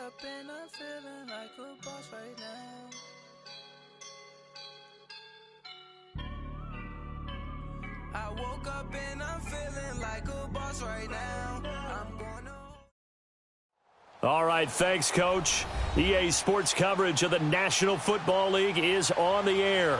up and I'm feeling like a boss right now. I woke up and I'm feeling like a boss right now. I'm gonna... All right, thanks, Coach. EA Sports coverage of the National Football League is on the air.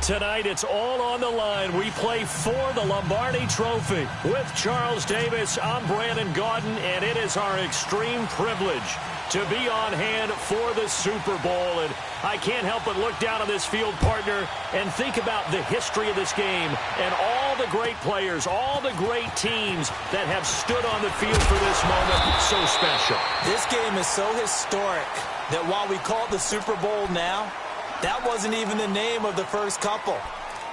Tonight, it's all on the line. We play for the Lombardi Trophy. With Charles Davis, I'm Brandon Gaudin, and it is our extreme privilege to be on hand for the Super Bowl. And I can't help but look down on this field, partner, and think about the history of this game and all the great players, all the great teams that have stood on the field for this moment. So special. This game is so historic that while we call it the Super Bowl now, that wasn't even the name of the first couple.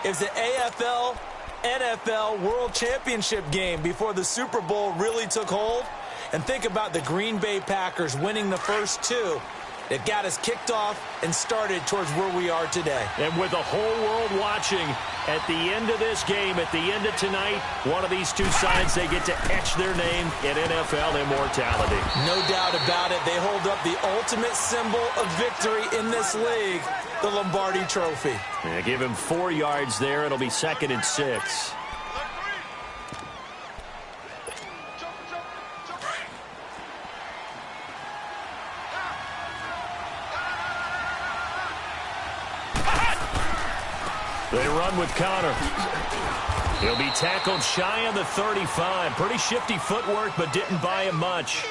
It was the AFL, NFL World Championship game before the Super Bowl really took hold. And think about the Green Bay Packers winning the first two that got us kicked off and started towards where we are today. And with the whole world watching, at the end of this game, at the end of tonight, one of these two sides, they get to etch their name in NFL immortality. No doubt about it. They hold up the ultimate symbol of victory in this league, the Lombardi Trophy. Yeah, give him 4 yards there. It'll be 2nd and 6. They run with Connor. He'll be tackled shy on the 35. Pretty shifty footwork, but didn't buy him much.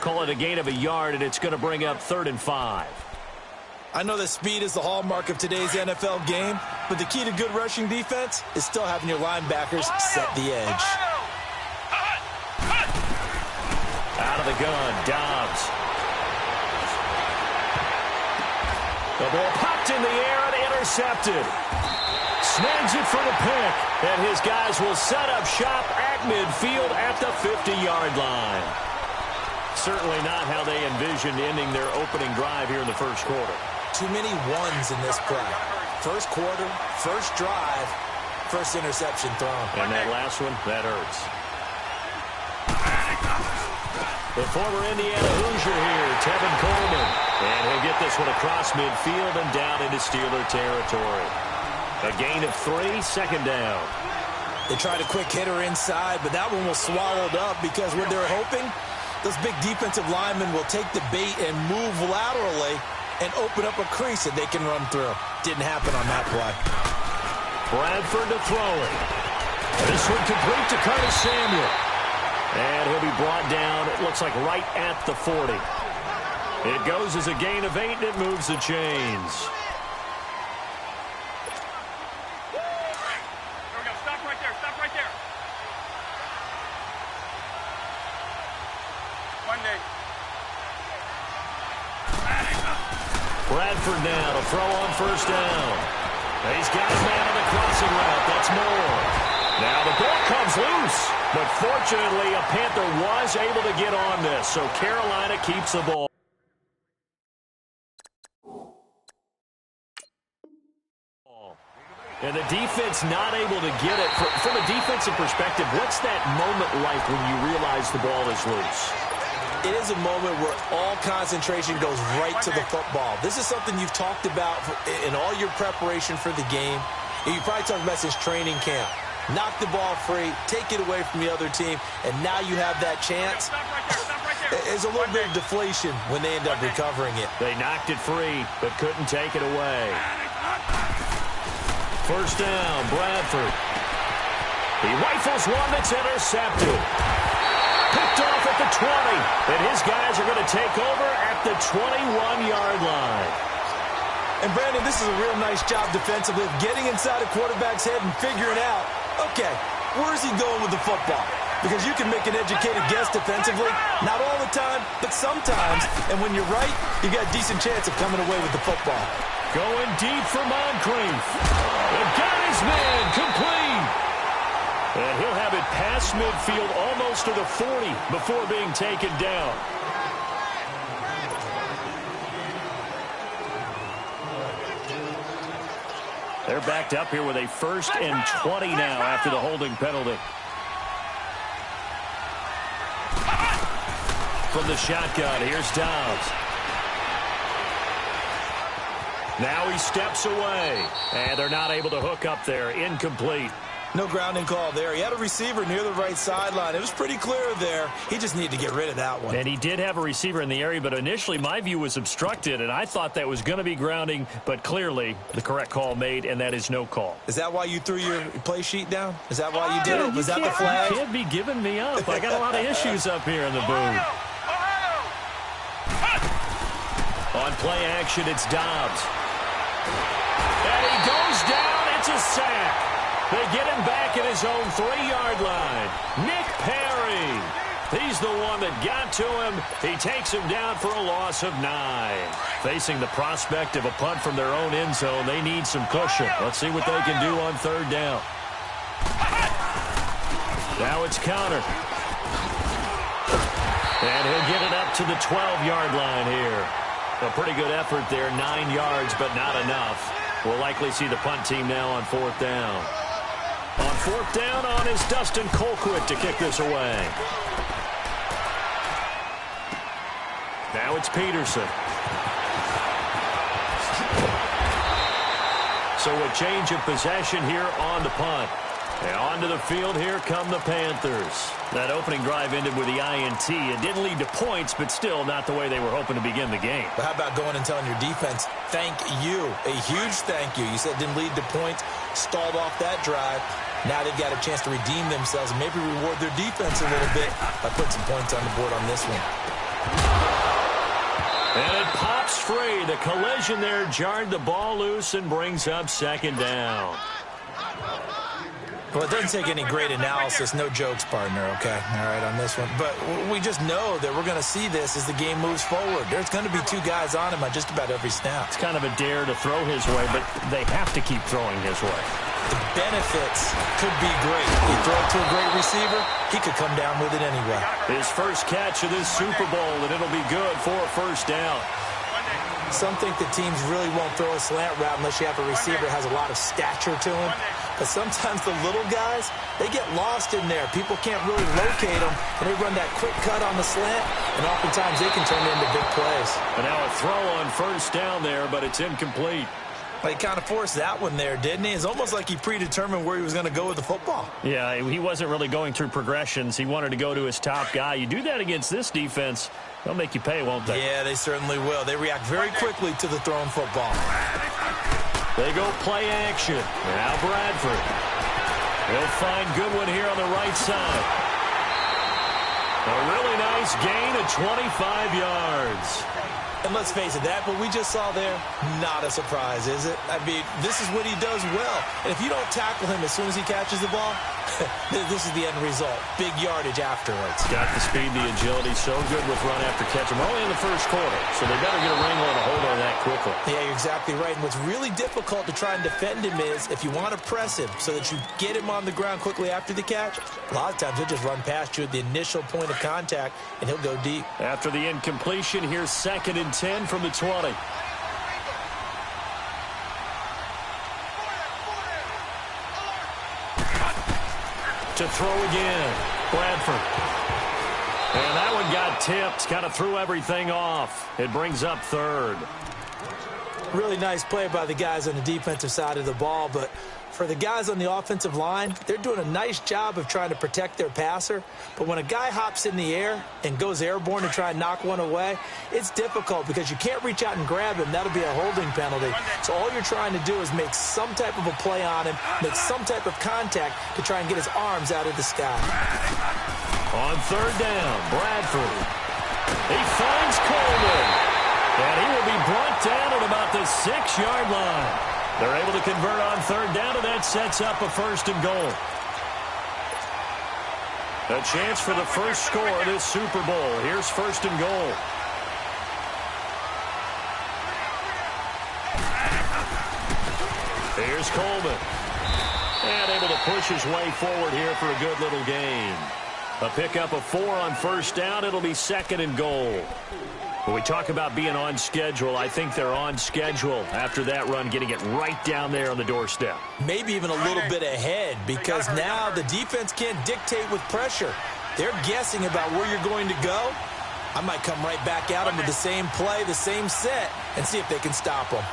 Call it a gain of a yard, and it's going to bring up 3rd and 5. I know that speed is the hallmark of today's NFL game, but the key to good rushing defense is still having your linebackers set the edge. Out of the gun, Dobbs. The ball popped in the air and intercepted. Snags it for the pick, and his guys will set up shop at midfield at the 50-yard line. Certainly not how they envisioned ending their opening drive here in the first quarter. Too many ones in this play. First quarter, first drive, first interception thrown. And that last one, that hurts. The former Indiana Hoosier here, Tevin Coleman. And he'll get this one across midfield and down into Steeler territory. A gain of 3, 2nd down. They tried a quick hitter inside, but that one was swallowed up because what they're hoping, those big defensive linemen will take the bait and move laterally and open up a crease that they can run through. Didn't happen on that play. Bradford to throw it. This one complete to Curtis Samuel. And he'll be brought down, it looks like right at the 40. It goes as a gain of 8, and it moves the chains. Bradford now to throw on 1st down. He's got a man on the crossing route. That's Moore. Now the ball comes loose. But fortunately, a Panther was able to get on this. So Carolina keeps the ball. And the defense not able to get it. From a defensive perspective, what's that moment like when you realize the ball is loose? It is a moment where all concentration goes right to the football. This is something you've talked about in all your preparation for the game. And you probably talked about since training camp. Knock the ball free, take it away from the other team, and now you have that chance. There's a little bit of deflation when they end up recovering it. They knocked it free, but couldn't take it away. 1st down, Bradford. He rifles one that's intercepted. Picked off at the 20, and his guys are going to take over at the 21-yard line. And, Brandon, this is a real nice job defensively of getting inside a quarterback's head and figuring out, okay, where's he going with the football? Because you can make an educated guess defensively, not all the time, but sometimes. And when you're right, you got a decent chance of coming away with the football. Going deep for Moncrief. And got his man complete. And he'll have it past midfield almost to the 40 before being taken down. They're backed up here with a 1st and 20 now after the holding penalty. From the shotgun, here's Dobbs. Now he steps away, and they're not able to hook up there. Incomplete. No grounding call there. He had a receiver near the right sideline. It was pretty clear there. He just needed to get rid of that one. And he did have a receiver in the area, but initially my view was obstructed, and I thought that was going to be grounding, but clearly the correct call made, and that is no call. Is that why you threw your play sheet down? Is that why you did it? Was that the flag? You can't be giving me up. I got a lot of issues up here in the booth. On play action, it's Dobbs. And he goes down. It's a sack. They get him back at his own 3-yard line. Nick Perry. He's the one that got to him. He takes him down for a loss of 9. Facing the prospect of a punt from their own end zone, they need some cushion. Let's see what they can do on 3rd down. Now it's counter. And he'll get it up to the 12-yard line here. A pretty good effort there, 9 yards, but not enough. We'll likely see the punt team now on 4th down. On 4th down is Dustin Colquitt to kick this away. Now it's Peterson. So a change of possession here on the punt. And onto the field, here come the Panthers. That opening drive ended with the INT. It didn't lead to points, but still not the way they were hoping to begin the game. But how about going and telling your defense, thank you, a huge thank you. You said it didn't lead to points, stalled off that drive. Now they've got a chance to redeem themselves and maybe reward their defense a little bit by putting some points on the board on this one. And it pops free. The collision there jarred the ball loose and brings up 2nd down. Well, it doesn't take any great analysis. No jokes, partner, okay? All right, on this one. But we just know that we're going to see this as the game moves forward. There's going to be 2 guys on him on just about every snap. It's kind of a dare to throw his way, but they have to keep throwing his way. The benefits could be great. You throw it to a great receiver, he could come down with it anyway. His first catch of this Super Bowl, and it'll be good for a 1st down. Some think that teams really won't throw a slant route unless you have a receiver that has a lot of stature to him. But sometimes the little guys, they get lost in there. People can't really locate them, and they run that quick cut on the slant, and oftentimes they can turn it into big plays. But now a throw on 1st down there, but it's incomplete. Well, he kind of forced that one there, didn't he? It's almost like he predetermined where he was going to go with the football. Yeah, he wasn't really going through progressions. He wanted to go to his top guy. You do that against this defense, they'll make you pay, won't they? Yeah, they certainly will. They react very quickly to the thrown football. They go play action. Now Bradford. He'll find Goodwin here on the right side. A really nice gain of 25 yards. And let's face it, that what we just saw there, not a surprise, is it? I mean, this is what he does well. And if you don't tackle him as soon as he catches the ball, this is the end result. Big yardage afterwards. Got the speed, the agility, so good with run after catch. We're only in the 1st quarter, so they better get a wrangle and a hold on that quickly. Yeah, you're exactly right. And what's really difficult to try and defend him is if you want to press him so that you get him on the ground quickly after the catch, a lot of times he'll just run past you at the initial point of contact, and he'll go deep. After the incompletion, here's 2nd and 10 from the 20. To throw again, Bradford. And that one got tipped, kind of threw everything off. It brings up 3rd. Really nice play by the guys on the defensive side of the ball, but for the guys on the offensive line, they're doing a nice job of trying to protect their passer. But when a guy hops in the air and goes airborne to try and knock one away, it's difficult because you can't reach out and grab him. That'll be a holding penalty. So all you're trying to do is make some type of a play on him, make some type of contact to try and get his arms out of the sky. On 3rd down, Bradford. He finds Coleman. And he will be brought down at about the 6-yard line. They're able to convert on 3rd down, and that sets up a 1st and goal. A chance for the first score of this Super Bowl. Here's 1st and goal. Here's Coleman. And able to push his way forward here for a good little gain. A pickup of 4 on 1st down. It'll be 2nd and goal. When we talk about being on schedule, I think they're on schedule after that run, getting it right down there on the doorstep. Maybe even a little bit ahead because now the defense can't dictate with pressure. They're guessing about where you're going to go, I might come right back at them with the same play, the same set, and see if they can stop them.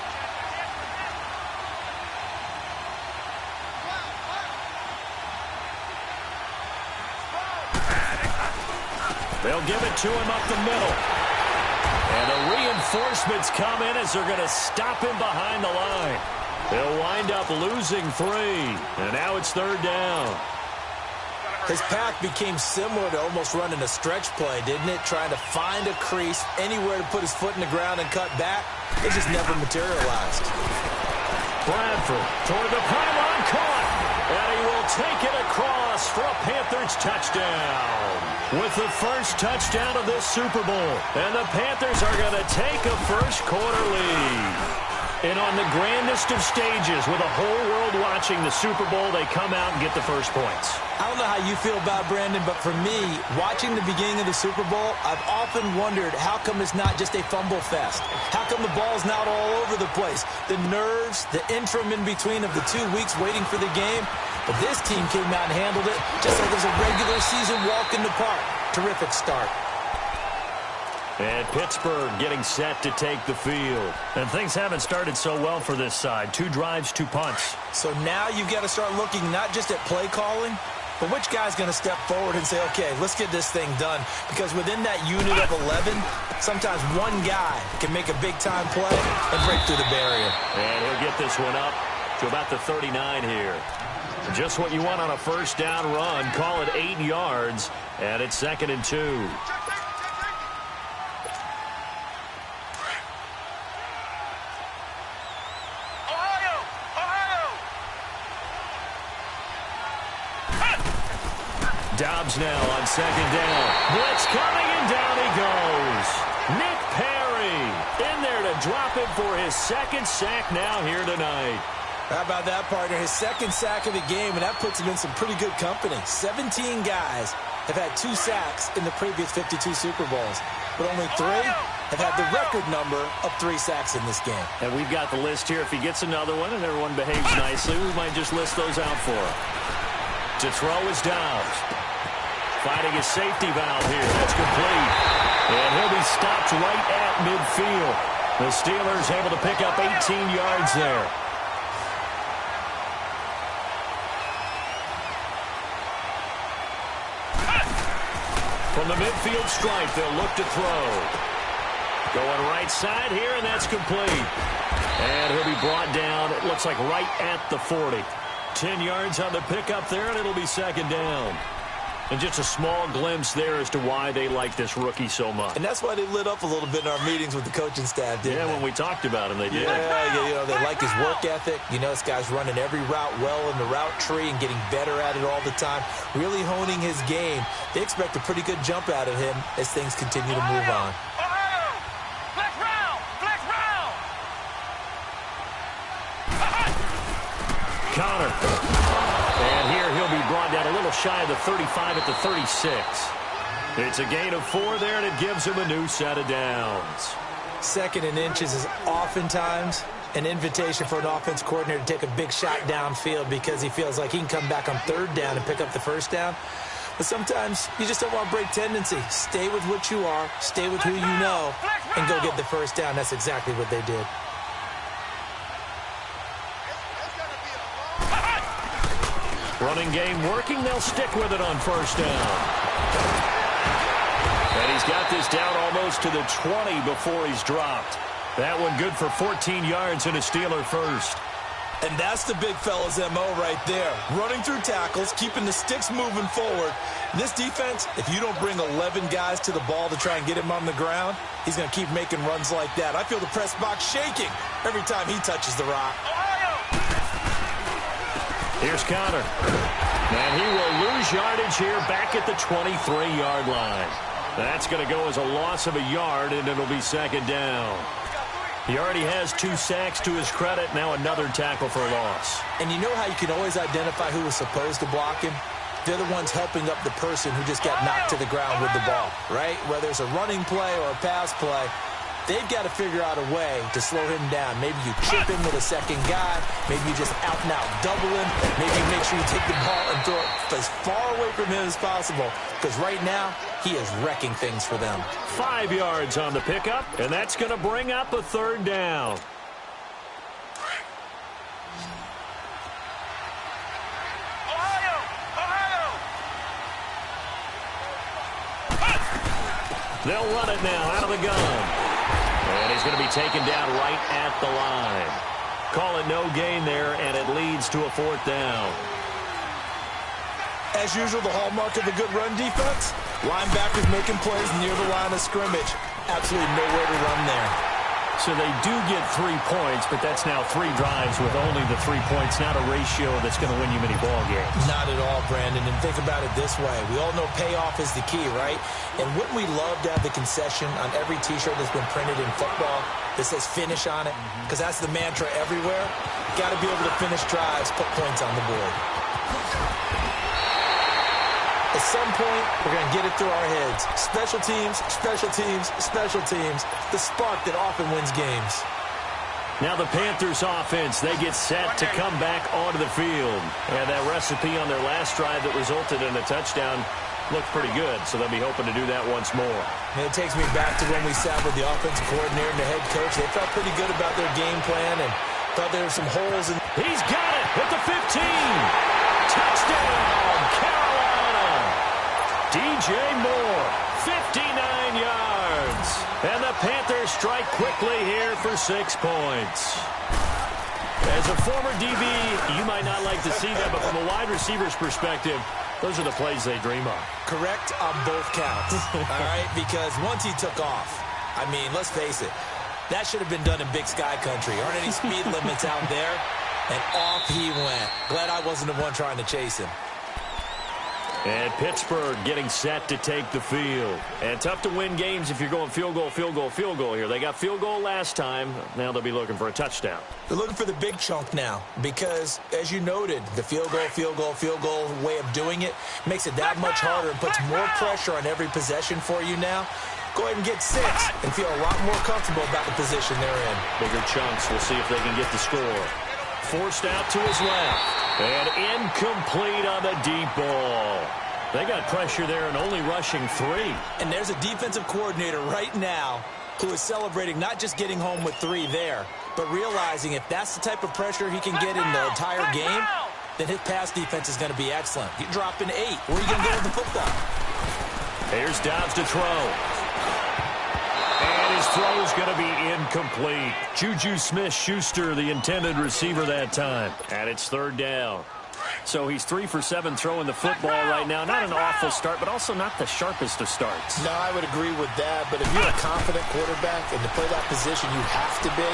They'll give it to him up the middle. And the reinforcements come in as they're going to stop him behind the line. They'll wind up losing 3. And now it's 3rd down. His path became similar to almost running a stretch play, didn't it? Trying to find a crease, anywhere to put his foot in the ground and cut back. It just never materialized. Bradford toward the pylon, caught. And he will take it across for a Panthers touchdown. With the first touchdown of this Super Bowl. And the Panthers are going to take a first-quarter lead. And on the grandest of stages, with the whole world watching the Super Bowl, they come out and get the first points. I don't know how you feel about Brandon, but for me, watching the beginning of the Super Bowl, I've often wondered how come it's not just a fumble fest? How come the ball's not all over the place? The nerves, the interim in between of the 2 weeks waiting for the game. But this team came out and handled it just like it was a regular season walk in the park. Terrific start. And Pittsburgh getting set to take the field. And things haven't started so well for this side. 2 drives, 2 punts. So now you've got to start looking not just at play calling, but which guy's going to step forward and say, okay, let's get this thing done. Because within that unit of 11, sometimes one guy can make a big-time play and break through the barrier. And he'll get this one up to about the 39 here. Just what you want on a first down run. Call it 8 yards, and it's 2nd and 2. Dobbs now on 2nd down. Blitz coming, and down he goes. Nick Perry in there to drop him for his 2nd sack now here tonight. How about that, partner? His 2nd sack of the game, and that puts him in some pretty good company. 17 guys have had 2 sacks in the previous 52 Super Bowls, but only 3 have had the record number of 3 sacks in this game. And we've got the list here. If he gets another one and everyone behaves nicely, we might just list those out for him. To throw is Dobbs. Finding his safety valve here. That's complete. And he'll be stopped right at midfield. The Steelers able to pick up 18 yards there. From the midfield stripe, they'll look to throw. Going right side here, and that's complete. And he'll be brought down, it looks like right at the 40. 10 yards on the pickup there, and it'll be 2nd down. And just a small glimpse there as to why they like this rookie so much. And that's why they lit up a little bit in our meetings with the coaching staff, didn't they? Yeah, when we talked about him, they did. Yeah, you know, they like his work ethic. You know, this guy's running every route well in the route tree and getting better at it all the time, really honing his game. They expect a pretty good jump out of him as things continue to move on. Connor. And here he'll be brought down a little shy of the 35 at the 36. It's a gain of 4 there, and it gives him a new set of downs. 2nd and inches is oftentimes an invitation for an offense coordinator to take a big shot downfield because he feels like he can come back on 3rd down and pick up the 1st down. But sometimes you just don't want to break tendency. Stay with what you are, stay with who you know, and go get the 1st down. That's exactly what they did. Running game working. They'll stick with it on 1st down. And he's got this down almost to the 20 before he's dropped. That one good for 14 yards and a Steeler first. And that's the big fella's MO right there. Running through tackles, keeping the sticks moving forward. This defense, if you don't bring 11 guys to the ball to try and get him on the ground, he's going to keep making runs like that. I feel the press box shaking every time he touches the rock. Here's Connor. And he will lose yardage here back at the 23-yard line. That's going to go as a loss of a yard, and it'll be 2nd down. He already has 2 sacks to his credit. Now another tackle for a loss. And you know how you can always identify who was supposed to block him? They're the ones helping up the person who just got knocked to the ground with the ball, right? Whether it's a running play or a pass play, They've got to figure out a way to slow him down. Maybe you chip him with a second guy. Maybe you just out-and-out double him. Maybe you make sure you take the ball and throw it as far away from him as possible. Because right now, he is wrecking things for them. 5 yards on the pickup, and that's going to bring up a third down. They'll run it now out of the gun. And he's going to be taken down right at the line. Call it no gain there, and it leads to a fourth down. As usual, the hallmark of a good run defense, linebackers making plays near the line of scrimmage. Absolutely nowhere to run there. So they do get 3 points, but that's now 3 drives with only the 3 points, not a ratio that's going to win you many ball games. Not at all, Brandon. And think about it this way. We all know payoff is the key, right? And wouldn't we love to have the concession on every T-shirt that's been printed in football that says finish on it? Because that's the mantra everywhere. Got to be able to finish drives, put points on the board. At some point, we're going to get it through our heads. Special teams, special teams, special teams. The spark that often wins games. Now the Panthers offense, they get set to come back onto the field. And that recipe on their last drive that resulted in a touchdown looked pretty good, so they'll be hoping to do that once more. And it takes me back to when we sat with the offensive coordinator and the head coach. They felt pretty good about their game plan and thought there were some holes in. He's got it at the 15. Touchdown, Carolina. DJ Moore, 59 yards. And the Panthers strike quickly here for 6 points. As a former DB, you might not like to see that, but from a wide receiver's perspective, those are the plays they dream of. Correct on both counts, all right? Because once he took off, I mean, let's face it, that should have been done in Big Sky Country. Aren't any speed limits out there? And off he went. Glad I wasn't the one trying to chase him. And Pittsburgh getting set to take the field. And tough to win games if you're going field goal, field goal, field goal here. They got field goal last time. Now they'll be looking for a touchdown. They're looking for the big chunk now because, as you noted, the field goal, field goal, field goal way of doing it makes it that much harder and puts more pressure on every possession for you now. Go ahead and get 6 and feel a lot more comfortable about the position they're in. Bigger chunks. We'll see if they can get the score. Forced out to his left. And incomplete on the deep ball. They got pressure there and only rushing 3. And there's a defensive coordinator right now who is celebrating not just getting home with 3 there, but realizing if that's the type of pressure he can get in the entire game, then his pass defense is going to be excellent. You're dropping 8. Where are you going to go with the football? Here's Dobbs to throw. And his throw is going to be incomplete. Juju Smith-Schuster, the intended receiver that time. And it's 3rd down. So he's 3 for 7 throwing the football right now. Not an awful start, but also not the sharpest of starts. No, I would agree with that. But if you're a confident quarterback and to play that position you have to be,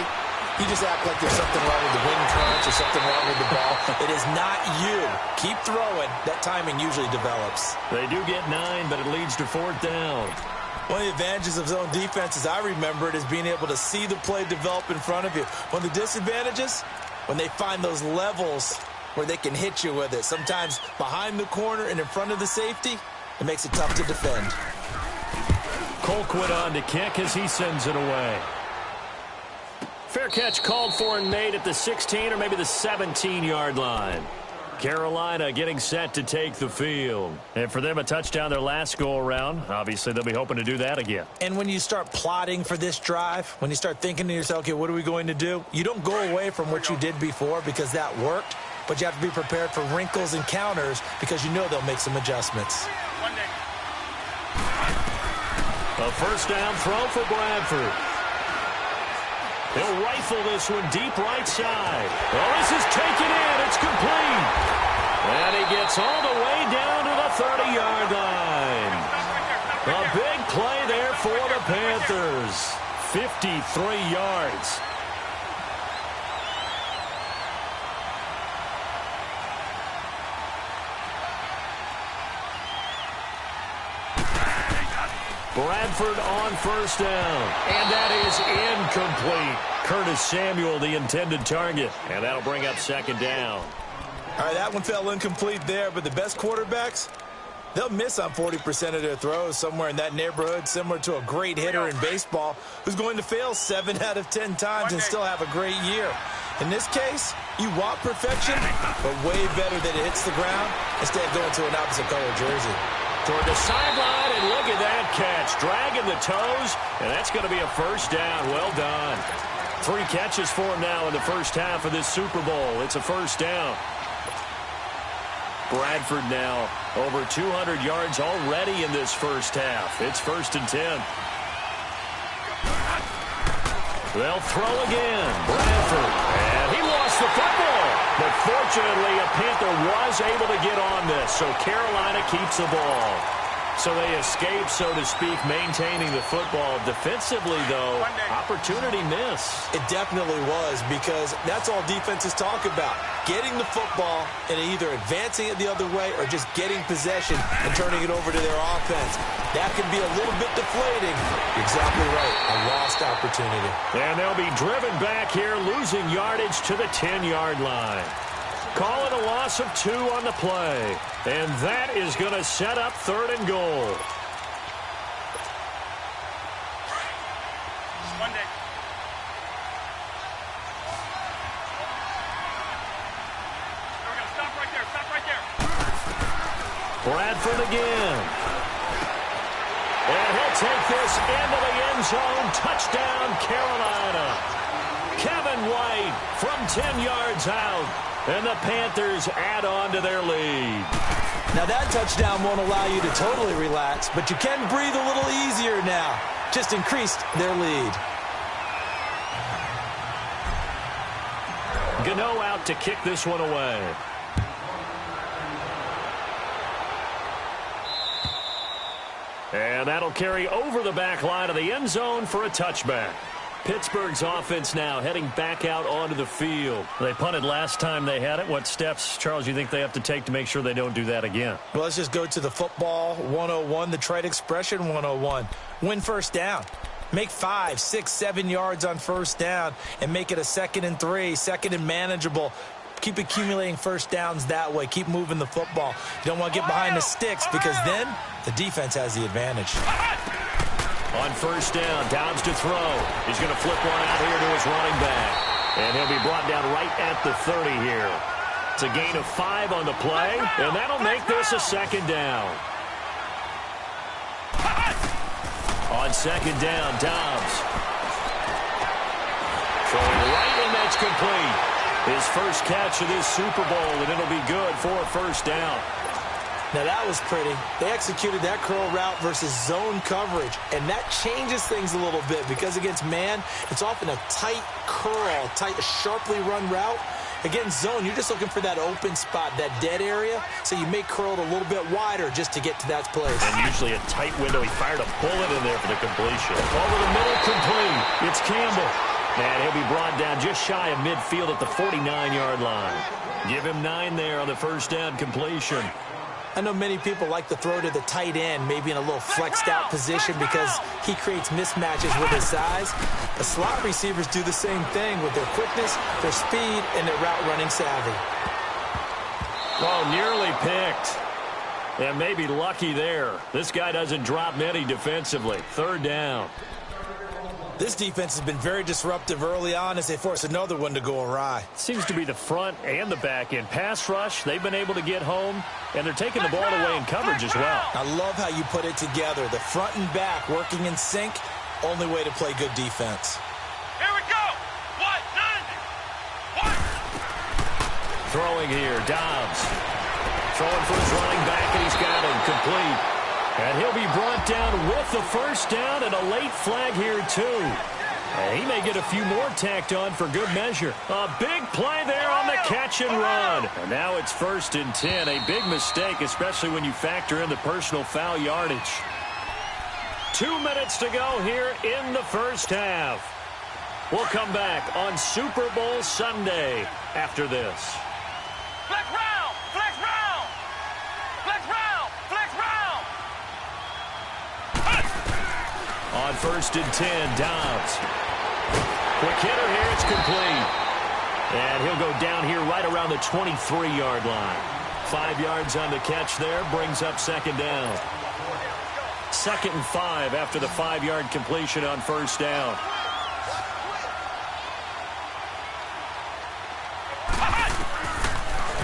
you just act like there's something wrong with the wind crunch or something wrong with the ball. It is not you. Keep throwing. That timing usually develops. They do get 9, but it leads to 4th down. One of the advantages of zone defense, as I remember it, is being able to see the play develop in front of you. One of the disadvantages, when they find those levels where they can hit you with it. Sometimes behind the corner and in front of the safety, it makes it tough to defend. Colquitt on to kick as he sends it away. Fair catch called for and made at the 16 or maybe the 17-yard line. Carolina getting set to take the field. And for them, a touchdown their last go-around. Obviously, they'll be hoping to do that again. And when you start plotting for this drive, when you start thinking to yourself, okay, what are we going to do? You don't go away from what you did before because that worked, but you have to be prepared for wrinkles and counters because you know they'll make some adjustments. A first down throw for Bradford. He'll rifle this one deep right side. Oh, this is taken in. It's complete. And he gets all the way down to the 30-yard line. A big play there for the Panthers. 53 yards. Bradford on first down. And that is incomplete. Curtis Samuel, the intended target. And that'll bring up 2nd down. All right, that one fell incomplete there, but the best quarterbacks, They'll miss on 40% of their throws, somewhere in that neighborhood, similar to a great hitter in baseball who's going to fail 7 out of 10 times and still have a great year. In this case, you want perfection, but way better that it hits the ground instead of going to an opposite color jersey. Toward the sideline, and look at that catch. Dragging the toes, and that's going to be a first down. Well done. 3 catches for him now in the first half of this Super Bowl. It's a first down. Bradford now over 200 yards already in this first half. It's 1st and 10. They'll throw again. Bradford. And he lost the football. But fortunately, a Panther was able to get on this, so Carolina keeps the ball. So they escape, so to speak, maintaining the football. Defensively, though, opportunity miss. It definitely was, because that's all defenses talk about. Getting the football and either advancing it the other way or just getting possession and turning it over to their offense. That can be a little bit deflating. You're exactly right. A lost opportunity. And they'll be driven back here, losing yardage to the 10-yard line. Call it a loss of 2 on the play. And that is going to set up 3rd and goal. Monday. We're going to stop right there. Stop right there. Bradford again. And he'll take this into the end zone. Touchdown, Carolina. Kevin White from 10 yards out. And the Panthers add on to their lead. Now that touchdown won't allow you to totally relax, but you can breathe a little easier now. Just increased their lead. Gano out to kick this one away. And that'll carry over the back line of the end zone for a touchback. Pittsburgh's offense now heading back out onto the field. They punted last time they had it. What steps, Charles, you think they have to take to make sure they don't do that again? Well, let's just go to the football 101, the trite expression 101. Win first down. Make 5, 6, 7 yards on first down and make it a 2nd and 3, 2nd and manageable. Keep accumulating first downs that way. Keep moving the football. You don't want to get behind the sticks because then the defense has the advantage. On first down, Dobbs to throw. He's going to flip one out here to his running back. And he'll be brought down right at the 30 here. It's a gain of 5 on the play, and that'll make this a 2nd down. On 2nd down, Dobbs. Throwing right, and that's complete. His first catch of this Super Bowl, and it'll be good for a first down. Now that was pretty. They executed that curl route versus zone coverage, and that changes things a little bit because against man, it's often a tight curl, tight, sharply run route. Against zone, you're just looking for that open spot, that dead area, so you may curl it a little bit wider just to get to that place. And usually a tight window. He fired a bullet in there for the completion. Over the middle, complete. It's Campbell. And he'll be brought down just shy of midfield at the 49-yard line. Give him 9 there on the first down completion. I know many people like to throw to the tight end, maybe in a little flexed out position because he creates mismatches with his size. The slot receivers do the same thing with their quickness, their speed, and their route running savvy. Oh, nearly picked. And maybe lucky there. This guy doesn't drop many defensively. 3rd down. This defense has been very disruptive early on as they force another one to go awry. Seems to be the front and the back end. Pass rush, they've been able to get home, and they're taking the ball away in coverage as well. I love how you put it together. The front and back working in sync, only way to play good defense. Here we go. 1, 9, 1. Throwing here, Dobbs. Throwing for his running back, and he's got him complete. And he'll be brought down with the first down and a late flag here, too. And he may get a few more tacked on for good measure. A big play there on the catch and run. And now it's 1st and 10. A big mistake, especially when you factor in the personal foul yardage. 2 minutes to go here in the first half. We'll come back on Super Bowl Sunday after this. Flex round. Flex round. Flex round. Flex round. On 1st and 10, Dobbs. Quick hitter here, it's complete. And he'll go down here right around the 23-yard line. 5 yards on the catch there. Brings up second down. 2nd and 5 after the 5-yard completion on first down.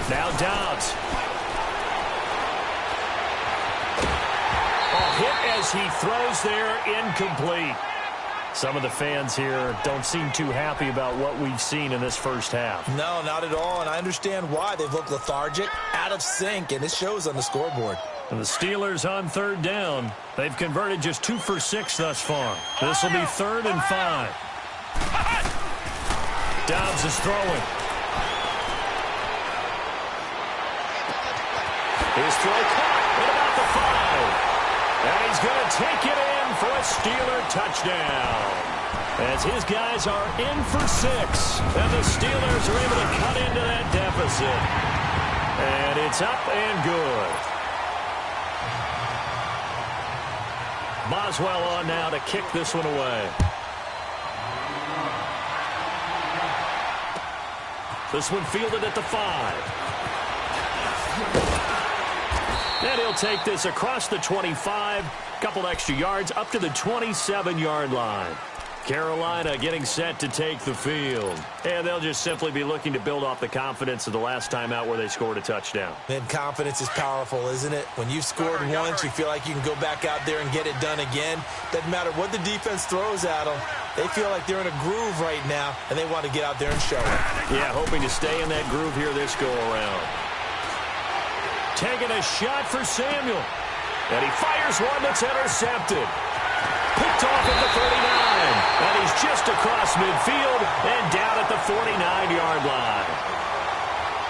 Now Dobbs. A hit as he throws there, incomplete. Some of the fans here don't seem too happy about what we've seen in this first half. No, not at all, and I understand why. They've looked lethargic, out of sync, and it shows on the scoreboard. And the Steelers on 3rd down. They've converted just 2 for 6 thus far. This will be 3rd and 5. Dobbs is throwing. His throw caught at about the 5. And he's going to take it in for a Steeler touchdown. As his guys are in for 6. And the Steelers are able to cut into that deficit. And it's up and good. Boswell on now to kick this one away. This one fielded at the 5. And he'll take this across the 25, couple extra yards up to the 27-yard line. Carolina getting set to take the field. And they'll just simply be looking to build off the confidence of the last time out where they scored a touchdown. And confidence is powerful, isn't it? When you've scored once, you feel like you can go back out there and get it done again. Doesn't matter what the defense throws at them. They feel like they're in a groove right now, and they want to get out there and show it. Yeah, hoping to stay in that groove here this go-around. Taking a shot for Samuel. And he fires one that's intercepted. Picked off at the 39. And he's just across midfield and down at the 49-yard line.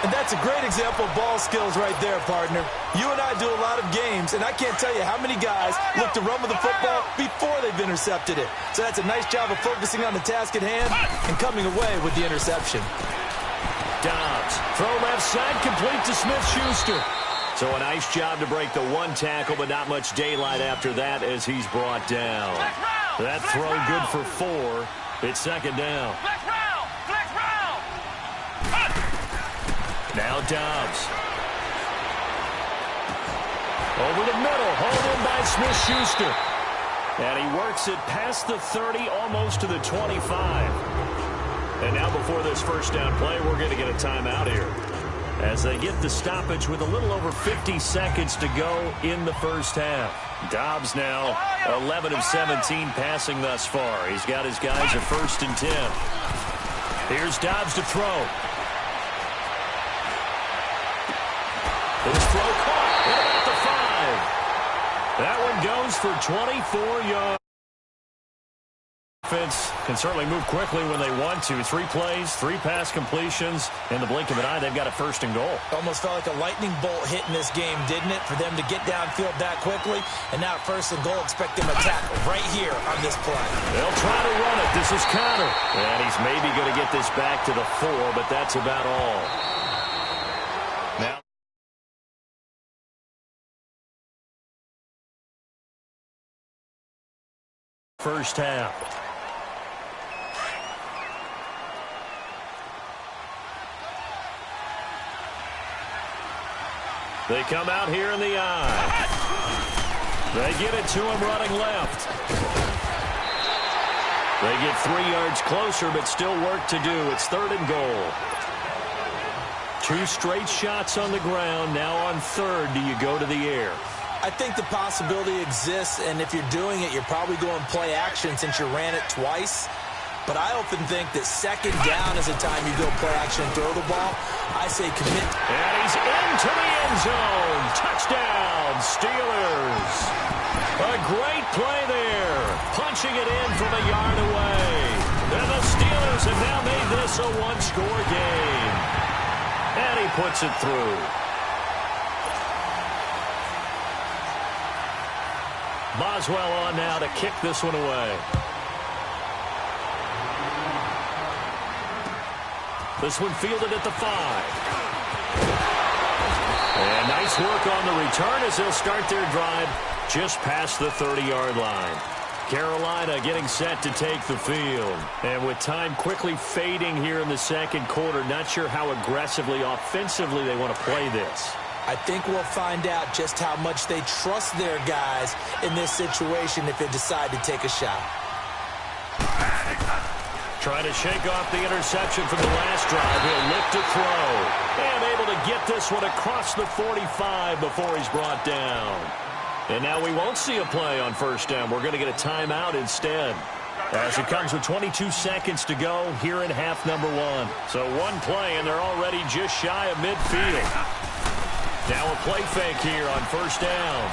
And that's a great example of ball skills right there, partner. You and I do a lot of games, and I can't tell you how many guys look to run with the football before they've intercepted it. So that's a nice job of focusing on the task at hand and coming away with the interception. Dobbs, throw left side, complete to Smith-Schuster. So a nice job to break the 1 tackle, but not much daylight after that as he's brought down. That throw good for 4. It's second down. Now Dobbs. Over the middle, hauled in by Smith-Schuster. And he works it past the 30, almost to the 25. And now before this first down play, we're going to get a timeout here, as they get the stoppage with a little over 50 seconds to go in the first half. Dobbs now 11 of 17 passing thus far. He's got his guys at 1st and 10. Here's Dobbs to throw. His throw caught at about the 5. That one goes for 24 yards. Offense can certainly move quickly when they want to. 3 plays, 3 pass completions. In the blink of an eye, they've got a 1st and goal. Almost felt like a lightning bolt hit in this game, didn't it? For them to get downfield that quickly. And now 1st and goal, expect them to tackle right here on this play. They'll try to run it. This is Connor. And he's maybe going to get this back to the 4, but that's about all. Now, first half. They come out here in the eye. They get it to him running left. They get 3 yards closer, but still work to do. It's 3rd and goal. 2 straight shots on the ground. Now on 3rd, do you go to the air? I think the possibility exists, and if you're doing it, you're probably going play action since you ran it twice. But I often think that 2nd down is a time you go play action and throw the ball. I say commit. And he's into the end zone. Touchdown, Steelers. A great play there. Punching it in from a yard away. And the Steelers have now made this a 1-score game. And he puts it through. Boswell on now to kick this one away. This one fielded at the 5. And nice work on the return as they'll start their drive just past the 30-yard line. Carolina getting set to take the field. And with time quickly fading here in the second quarter, not sure how aggressively, offensively they want to play this. I think we'll find out just how much they trust their guys in this situation if they decide to take a shot. Trying to shake off the interception from the last drive. He'll lift to throw. And able to get this one across the 45 before he's brought down. And now we won't see a play on first down. We're going to get a timeout instead. As it comes with 22 seconds to go here in half number 1. So one play, and they're already just shy of midfield. Now a play fake here on first down.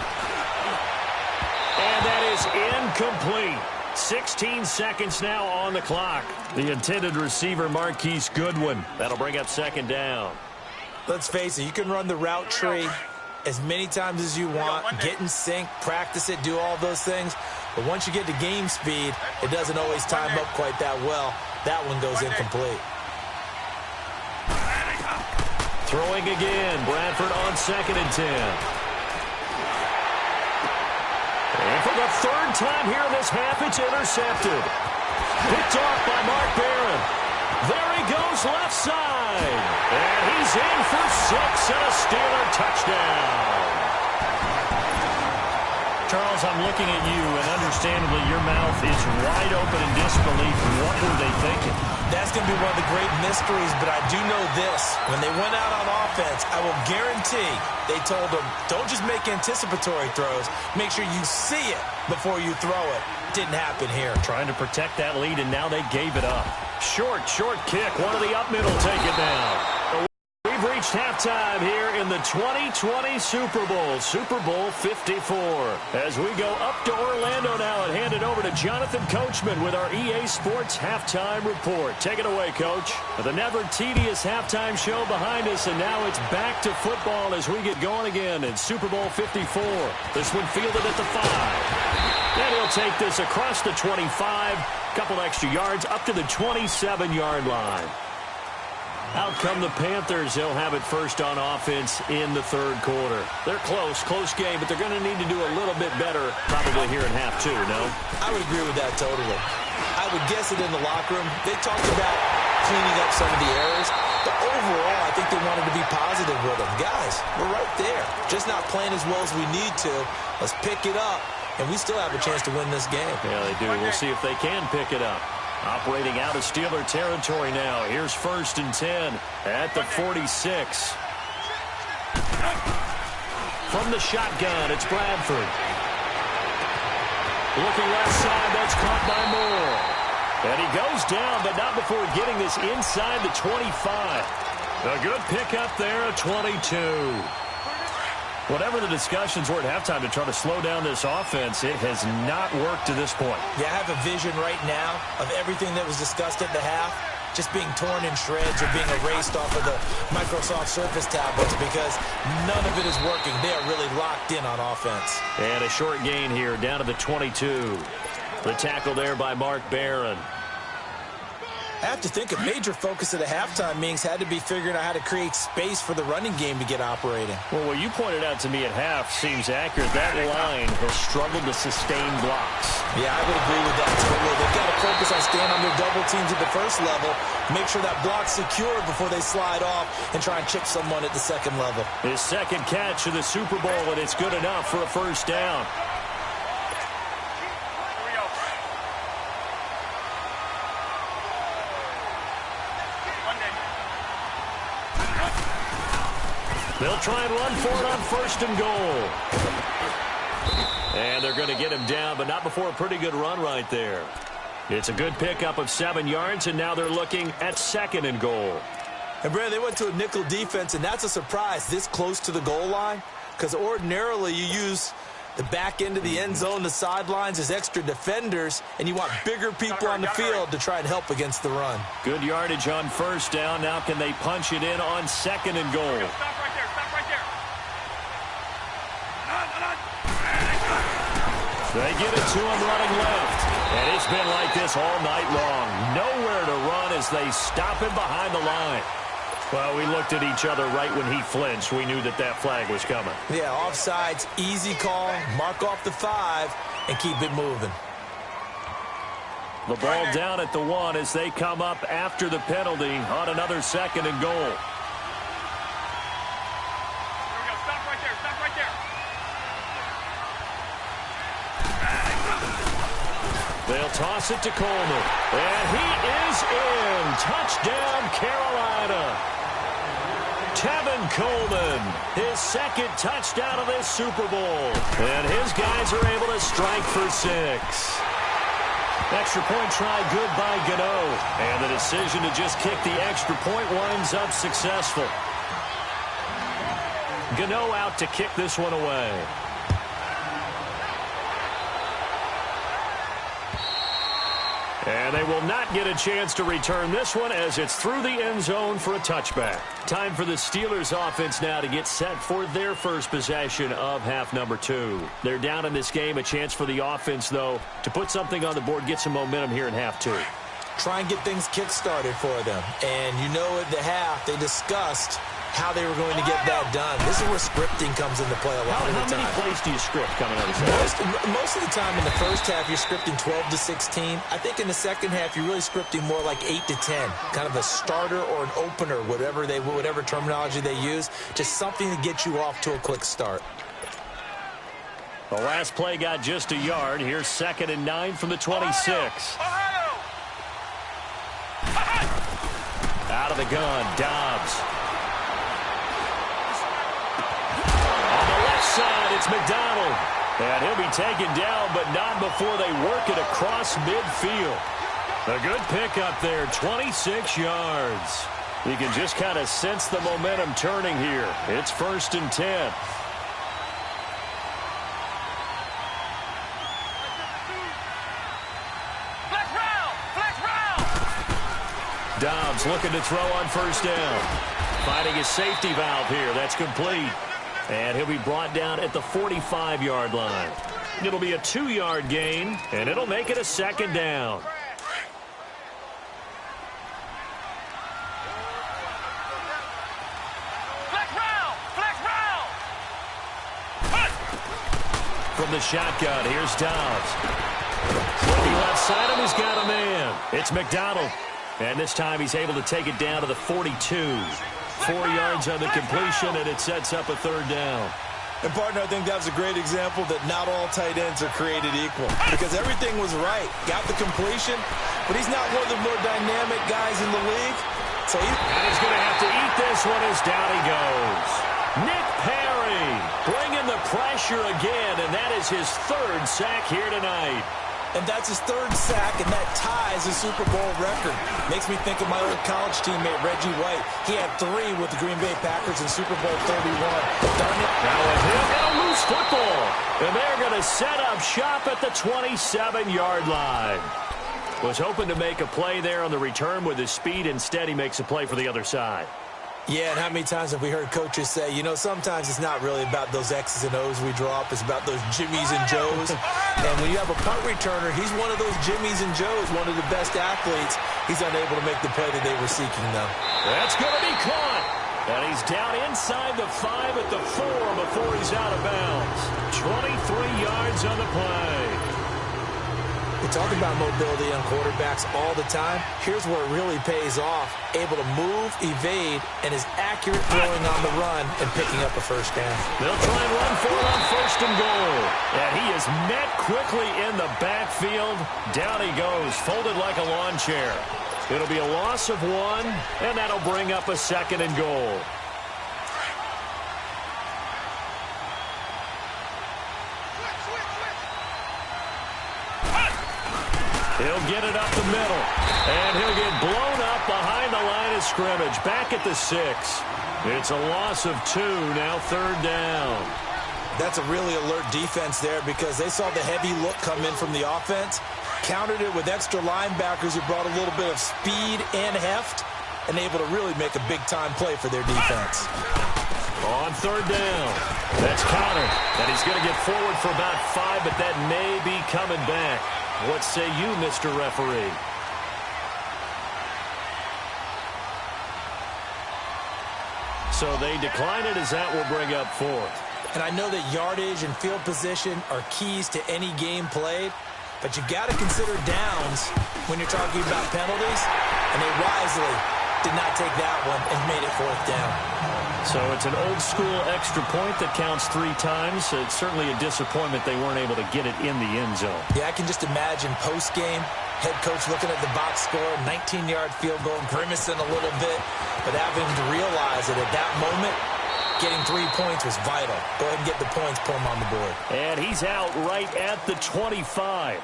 And that is incomplete. 16 seconds now on the clock. The intended receiver, Marquise Goodwin. That'll bring up second down. Let's face it, you can run the route tree as many times as you want, get in sync, practice it, do all those things. But once you get to game speed, it doesn't always time up quite that well. That one goes incomplete. Throwing again, Bradford on 2nd and 10. And for the third time here in this half, it's intercepted. Picked off by Mark Barron. There he goes left side. And he's in for 6 and a Steeler touchdown. Charles, I'm looking at you, and understandably your mouth is wide open in disbelief. What were they thinking? That's going to be one of the great mysteries, but I do know this. When they went out on offense, I will guarantee they told them, don't just make anticipatory throws. Make sure you see it before you throw it. Didn't happen here. Trying to protect that lead, and now they gave it up. Short kick. One of the up middle take it down. We've reached halftime here in the 2020 Super Bowl. Super Bowl 54. As we go up to Orlando now and hand it over to Jonathan Coachman with our EA Sports Halftime Report. Take it away, Coach. The never tedious halftime show behind us, and now it's back to football as we get going again in Super Bowl 54. This one fielded at the 5. And he'll take this across the 25. Couple extra yards up to the 27-yard line. Out come the Panthers. They'll have it first on offense in the third quarter. They're close game, but they're going to need to do a little bit better probably here in half 2, no? I would agree with that totally. I would guess it in the locker room. They talked about cleaning up some of the errors, but overall, I think they wanted to be positive with them. Guys, we're right there. Just not playing as well as we need to. Let's pick it up, and we still have a chance to win this game. Yeah, they do. We'll see if they can pick it up. Operating out of Steeler territory now. Here's 1st and 10 at the 46. From the shotgun, it's Bradford. Looking left side, that's caught by Moore. And he goes down, but not before getting this inside the 25. A good pickup there at 22. Whatever the discussions were at halftime to try to slow down this offense, it has not worked to this point. Yeah, I have a vision right now of everything that was discussed at the half just being torn in shreds or being erased off of the Microsoft Surface tablets because none of it is working. They are really locked in on offense. And a short gain here down to the 22. The tackle there by Mark Barron. I have to think a major focus of the halftime meetings had to be figuring out how to create space for the running game to get operating. Well, what you pointed out to me at half seems accurate. That line has struggled to sustain blocks. Yeah, I would agree with that totally. They've got to focus on staying on their double teams at the first level, make sure that block's secured before they slide off and try and chip someone at the second level. His second catch of the Super Bowl, and it's good enough for a first down. They'll try and run for it on 1st and goal. And they're going to get him down, but not before a pretty good run right there. It's a good pickup of 7 yards, and now they're looking at 2nd and goal. And, Brad, they went to a nickel defense, and that's a surprise this close to the goal line because ordinarily you use the back end of the end zone, the sidelines as extra defenders, and you want bigger people on the field to try and help against the run. Good yardage on 1st down. Now can they punch it in on 2nd and goal? Stop right there. Stop right there. They get it to him running left. And it's been like this all night long. Nowhere to run as they stop him behind the line. Well, we looked at each other right when he flinched. We knew that that flag was coming. Yeah, offsides, easy call, mark off the 5, and keep it moving. The ball down at the 1 as they come up after the penalty on another 2nd and goal. Here we go. Stop. They'll toss it to Coleman. And he is in. Touchdown, Carolina. Tevin Coleman, his second touchdown of this Super Bowl. And his guys are able to strike for 6. Extra point try good by Gano. And the decision to just kick the extra point winds up successful. Gano out to kick this one away. And they will not get a chance to return this one as it's through the end zone for a touchback. Time for the Steelers offense now to get set for their first possession of half number 2. They're down in this game. A chance for the offense, though, to put something on the board, get some momentum here in half 2. Try and get things kick-started for them. And you know at the half, they discussed how they were going to get that done. This is where scripting comes into play a lot of the time. How many plays do you script coming out of this? Most of the time in the first half, you're scripting 12 to 16. I think in the second half, you're really scripting more like 8 to 10. Kind of a starter or an opener, whatever terminology they use. Just something to get you off to a quick start. The last play got just a yard. Here's 2nd and 9 from the 26. Out of the gun, Dobbs. Side, it's McDonald. And he'll be taken down, but not before they work it across midfield. A good pickup there, 26 yards. You can just kind of sense the momentum turning here. It's 1st and 10. Dobbs looking to throw on 1st down. Finding his safety valve here. That's complete. And he'll be brought down at the 45-yard line. It'll be a 2-yard gain, and it'll make it a 2nd down. From the shotgun, here's Dobbs. Looking left side him, he's got a man. It's McDonald. And this time he's able to take it down to the 42. 4 yards on the completion, and it sets up a 3rd down. And, partner, I think that was a great example that not all tight ends are created equal. Because everything was right. Got the completion, but he's not one of the more dynamic guys in the league. So and he's going to have to eat this one as down he goes. Nick Perry bringing the pressure again, and that is his 3rd sack here tonight. And that's his 3rd sack, and that ties his Super Bowl record. Makes me think of my old college teammate, Reggie White. He had 3 with the Green Bay Packers in Super Bowl 31. Darn it. Now a hit and a loose football. And they're going to set up shop at the 27-yard line. Was hoping to make a play there on the return with his speed. Instead, he makes a play for the other side. Yeah, and how many times have we heard coaches say, you know, sometimes it's not really about those X's and O's we draw up. It's about those Jimmies and Joes. And when you have a punt returner, he's one of those Jimmies and Joes, one of the best athletes. He's unable to make the play that they were seeking, though. That's going to be caught. And he's down inside the 5 at the 4 before he's out of bounds. 23 yards on the play. We talk about mobility on quarterbacks all the time. Here's where it really pays off. Able to move, evade, and is accurate throwing on the run and picking up a 1st down. They'll try and run for it on 1st and goal. And he is met quickly in the backfield. Down he goes, folded like a lawn chair. It'll be a loss of 1, and that'll bring up a 2nd and goal. He'll get it up the middle, and he'll get blown up behind the line of scrimmage. Back at the 6. It's a loss of 2, now 3rd down. That's a really alert defense there because they saw the heavy look come in from the offense, countered it with extra linebackers who brought a little bit of speed and heft, and able to really make a big-time play for their defense. On 3rd down, that's Connor, and he's going to get forward for about 5, but that may be coming back. What say you, Mr. Referee? So they decline it as that will bring up 4th. And I know that yardage and field position are keys to any game played, but you got to consider downs when you're talking about penalties, and they wisely did not take that one and made it 4th down. So it's an old-school extra point that counts 3 times. It's certainly a disappointment they weren't able to get it in the end zone. Yeah, I can just imagine post-game, head coach looking at the box score, 19-yard field goal, grimacing a little bit, but having to realize that at that moment, getting 3 points was vital. Go ahead and get the points, put them on the board. And he's out right at the 25.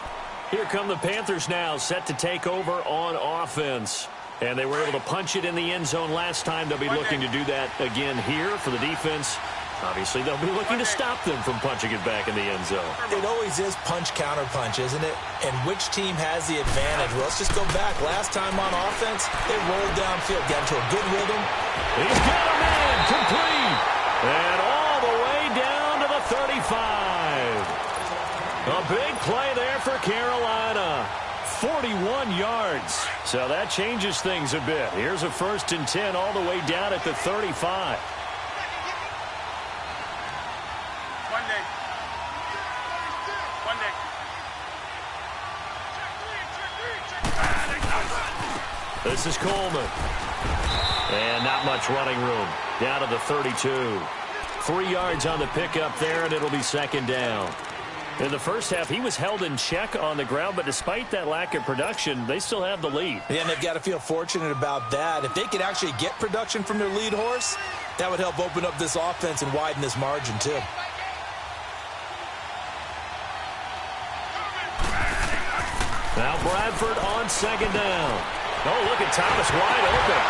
Here come the Panthers now, set to take over on offense. And they were able to punch it in the end zone last time. They'll be looking to do that again here for the defense. Obviously, they'll be looking to stop them from punching it back in the end zone. It always is punch-counter-punch, isn't it? And which team has the advantage? Well, let's just go back. Last time on offense, they rolled downfield, got into a good rhythm. He's got a man, complete. And all the way down to the 35. A big play there for Carolina. 41 yards. So that changes things a bit. Here's a 1st and 10 all the way down at the 35. One day. This is Coleman. And not much running room. Down to the 32. 3 yards on the pickup there, and it'll be 2nd down. In the first half, he was held in check on the ground, but despite that lack of production, they still have the lead. Yeah, and they've got to feel fortunate about that. If they could actually get production from their lead horse, that would help open up this offense and widen this margin, too. Now Bradford on 2nd down. Oh, look at Thomas wide open.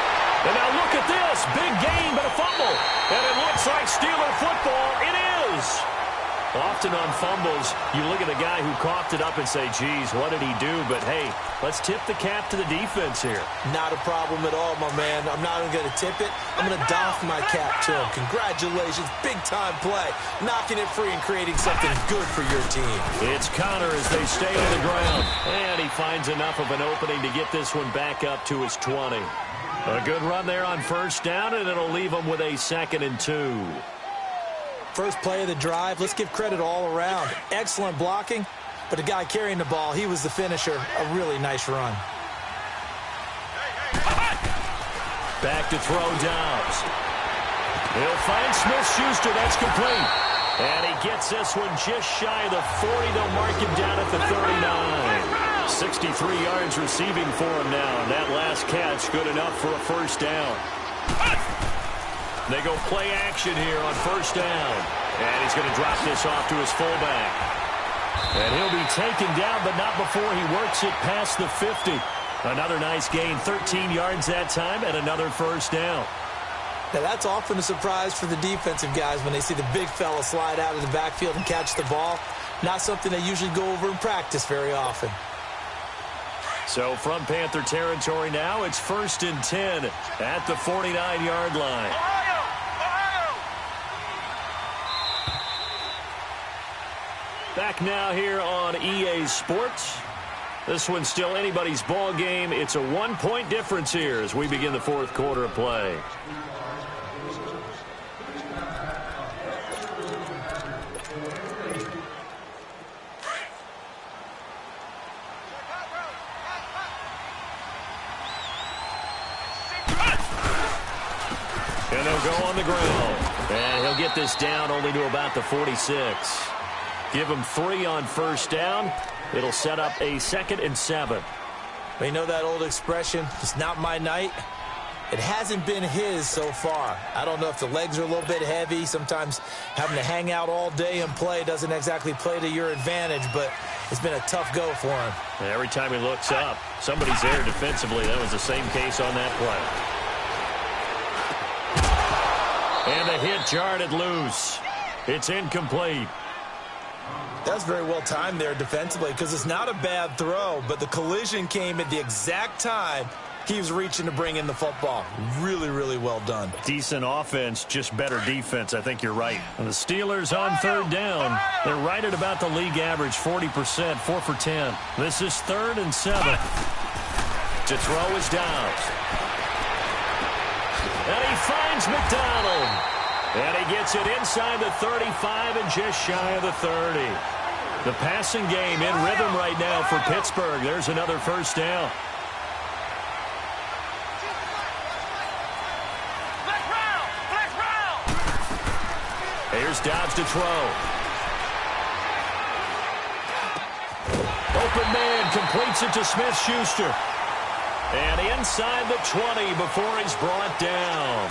And now look at this. Big gain, but a fumble. And it looks like Steeler football. It is. Often on fumbles, you look at the guy who coughed it up and say, geez, what did he do? But, hey, let's tip the cap to the defense here. Not a problem at all, my man. I'm not even going to tip it. I'm going to doff my cap to him. Congratulations. Big-time play. Knocking it free and creating something good for your team. It's Connor as they stay on the ground. And he finds enough of an opening to get this one back up to his 20. A good run there on 1st down, and it'll leave him with a 2nd and 2. First play of the drive, let's give credit all around. Excellent blocking, but the guy carrying the ball, he was the finisher. A really nice run. Back to throw Dobbs. He'll find Smith-Schuster. That's complete. And he gets this one just shy of the 40. They'll mark him down at the 39. 63 yards receiving for him now. And that last catch good enough for a 1st down. They go play action here on 1st down. And he's going to drop this off to his fullback. And he'll be taken down, but not before he works it past the 50. Another nice gain, 13 yards that time, and another 1st down. Now, that's often a surprise for the defensive guys when they see the big fella slide out of the backfield and catch the ball. Not something they usually go over in practice very often. So from Panther territory now, it's 1st and 10 at the 49-yard line. Back now here on EA Sports. This one's still anybody's ball game. It's a 1-point difference here as we begin the 4th quarter of play. And they'll go on the ground. And he'll get this down only to about the 46. Give him 3 on 1st down. It'll set up a 2nd and 7. Well, you know that old expression, it's not my night? It hasn't been his so far. I don't know if the legs are a little bit heavy. Sometimes having to hang out all day and play doesn't exactly play to your advantage, but it's been a tough go for him. Every time he looks up, somebody's there defensively. That was the same case on that play. And the hit jarred it loose. It's incomplete. That's very well timed there defensively because it's not a bad throw, but the collision came at the exact time he was reaching to bring in the football. Really, really well done. Decent offense, just better defense. I think you're right. And the Steelers on 3rd down. They're right at about the league average, 40%, 4 for 10. This is 3rd and 7. To throw is Dobbs. And he finds McDonald. And he gets it inside the 35 and just shy of the 30. The passing game in rhythm right now for Pittsburgh. There's another 1st down. Flex round! Flex round! Here's Dobbs to throw. Open man completes it to Smith-Schuster. And inside the 20 before he's brought down.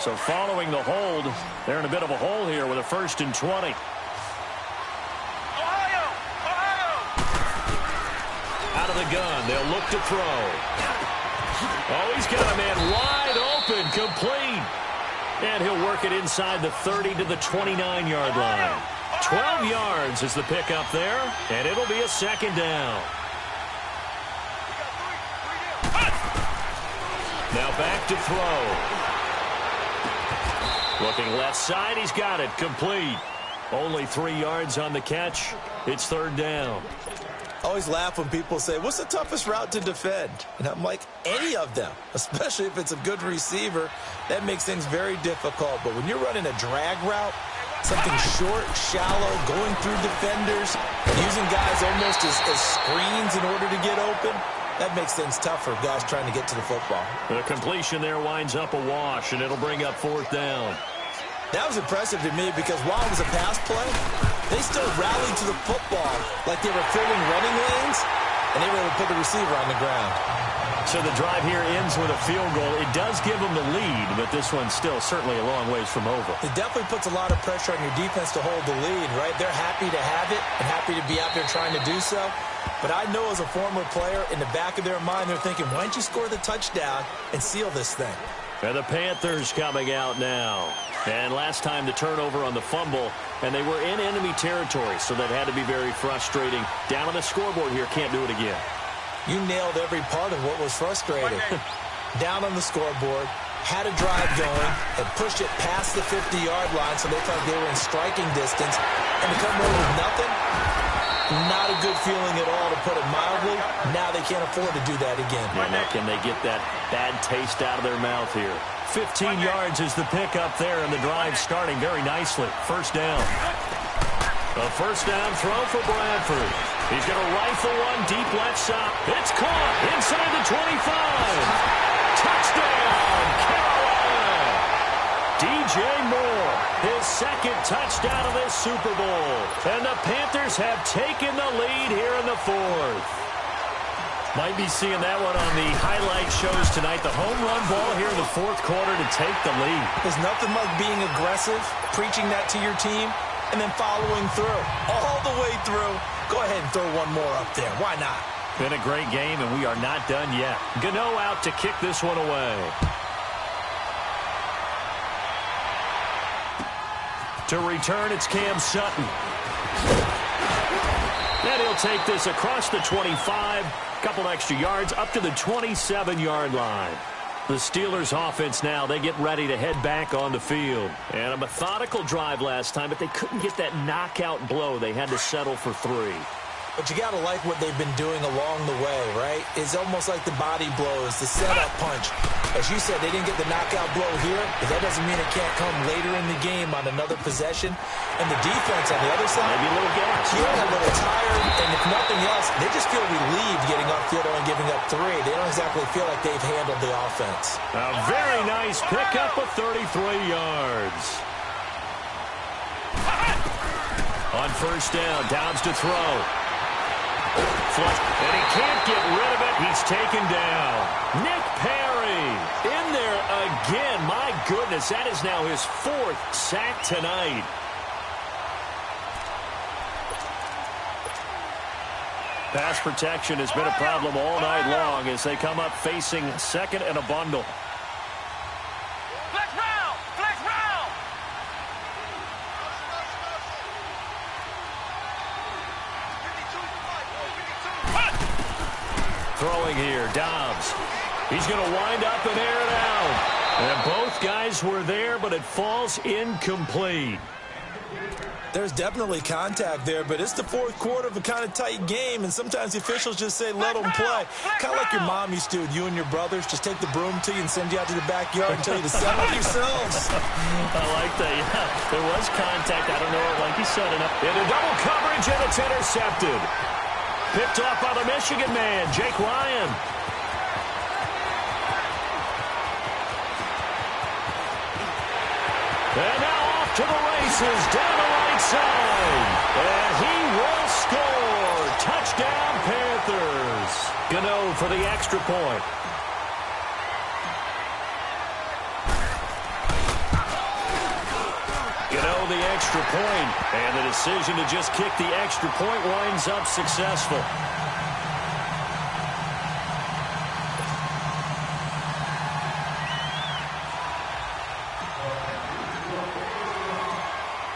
So following the hold, they're in a bit of a hole here with a 1st and 20. Ohio! Out of the gun, they'll look to throw. Oh, he's got a man wide open, complete. And he'll work it inside the 30 to the 29-yard line. 12 yards is the pickup there, and it'll be a 2nd down. Now back to throw. Looking left side, he's got it, complete. Only 3 yards on the catch. It's 3rd down. I always laugh when people say, what's the toughest route to defend? And I'm like, any of them, especially if it's a good receiver. That makes things very difficult. But when you're running a drag route, something short, shallow, going through defenders, using guys almost as screens in order to get open, that makes things tough for guys trying to get to the football. The completion there winds up a wash, and it'll bring up 4th down. That was impressive to me because while it was a pass play, they still rallied to the football like they were filling running lanes, and they were able to put the receiver on the ground. So the drive here ends with a field goal. It does give them the lead, but this one's still certainly a long ways from over. It definitely puts a lot of pressure on your defense to hold the lead, right? They're happy to have it and happy to be out there trying to do so. But I know as a former player, in the back of their mind, they're thinking, why don't you score the touchdown and seal this thing? And the Panthers coming out now. And last time the turnover on the fumble, and they were in enemy territory, so that had to be very frustrating. Down on the scoreboard here, can't do it again. You nailed every part of what was frustrating. Down on the scoreboard, had a drive going, and pushed it past the 50-yard line so they thought they were in striking distance. And to come away with nothing, not a good feeling at all, to put it mildly. Now they can't afford to do that again. Yeah, now can they get that bad taste out of their mouth here? 15 yards is the pickup there, and the drive starting very nicely. 1st down. A 1st down throw for Bradford. He's going to rifle one deep left side. It's caught inside the 25. Touchdown, Carolina. DJ Moore, his 2nd touchdown of this Super Bowl. And the Panthers have taken the lead here in the 4th. Might be seeing that one on the highlight shows tonight. The home run ball here in the 4th quarter to take the lead. There's nothing like being aggressive, preaching that to your team, and then following through. All the way through. Go ahead and throw one more up there. Why not? Been a great game, and we are not done yet. Gano out to kick this one away. To return, it's Cam Sutton. And he'll take this across the 25. Couple extra yards up to the 27-yard line. The Steelers offense now, they get ready to head back on the field. And a methodical drive last time, but they couldn't get that knockout blow. They had to settle for 3. But you got to like what they've been doing along the way, right? It's almost like the body blows, the setup punch. As you said, they didn't get the knockout blow here, but that doesn't mean it can't come later in the game on another possession. And the defense on the other side, maybe a little gas. Yeah, a little tired, and if nothing else, they just feel relieved getting upfield and giving up 3. They don't exactly feel like they've handled the offense. A very nice pickup of 33 yards. On 1st down, Dobbs to throw. Flush, and he can't get rid of it. He's taken down. Nick Perry in there again. My goodness, that is now his 4th sack tonight. Pass protection has been a problem all night long as they come up facing 2nd and a bundle. Flex round! Flex round! Throwing here, Dobbs. He's going to wind up and air it out. And both guys were there, but it falls incomplete. There's definitely contact there, but it's the 4th quarter of a kind of tight game, and sometimes the officials just say, let them play. Kind of like your mom used to with you and your brothers. Just take the broom to you and send you out to the backyard and tell you to settle yourselves. I like that, yeah. There was contact. I don't know, like he said, enough. Into double coverage, and it's intercepted. Picked off by the Michigan man, Jake Ryan. And now off to the races down the right side. And he will score. Touchdown, Panthers. Gano for the extra point. Gano the extra point. And the decision to just kick the extra point winds up successful.